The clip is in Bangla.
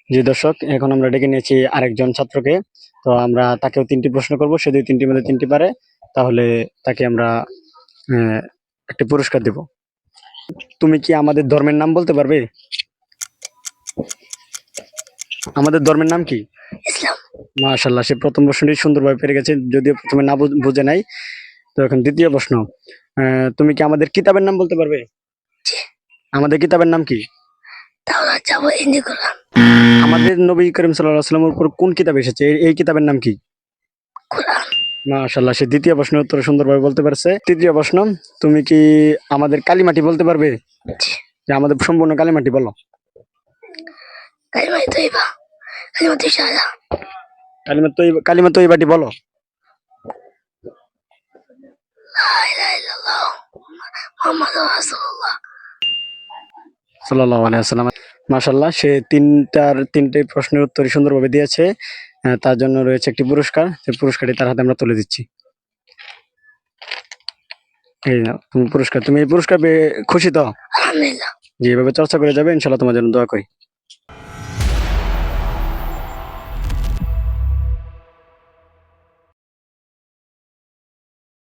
জি দর্শক, এখন আমরা ডেকে নিয়েছি আরেকজন ছাত্রকে। তো আমরা তাকেও 3টি প্রশ্ন করব, সে যদি 3টির মধ্যে 3টি পারে তাহলে তাকে আমরা আহ, একটি পুরস্কার দেব। তুমি কি আমাদের ধর্মের নাম বলতে পারবে? আমাদের ধর্মের নাম কি? ইসলাম। মাশাআল্লাহ, সে প্রথম প্রশ্নটি সুন্দরভাবে পেরে গেছে, যদিও প্রথমে না বুঝে নাই। তো এখন দ্বিতীয় প্রশ্ন, তুমি কি আমাদের কিতাবের নাম বলতে পারবে? জি। আমাদের কিতাবের নাম কি? তাওরাত, জাবর, ইনজিল, কোরআন। আমাদের নবী করিম সাল্লাল্লাহু আলাইহি ওয়াসাল্লামের উপর কোন কিতাব এসেছে, এই কিতাবের নাম কি? কোরআন। মাশাআল্লাহ, সে দ্বিতীয় প্রশ্নের উত্তর সুন্দরভাবে বলতে পারছে। তৃতীয় প্রশ্ন, তুমি কি আমাদের কালিমাটি বলতে পারবে? জি। যে আমাদের সম্পূর্ণ কালিমাটি বলো। কালিমা তৈবা, কালিমা শাহাদা। কালিমা তৈবাটি বলো। লা ইলাহা ইল্লাল্লাহ মুহাম্মাদুর রাসূলুল্লাহ। সাল্লাল্লাহু আলাইহি ওয়াসাল্লাম। মাশাআল্লাহ, সে তিনটে প্রশ্নের উত্তর সুন্দরভাবে দিয়েছে। তার জন্য রয়েছে একটি পুরস্কার, সেই পুরস্কারটি তার হাতে আমরা তুলে দিচ্ছি। এই নাও তুমি পুরস্কার। তুমি এই পুরস্কার পেয়ে খুশি তো? আলহামদুলিল্লাহ। যে এভাবে চর্চা করে যাবে, ইনশাআল্লাহ তোমার জন্য দোয়া করি।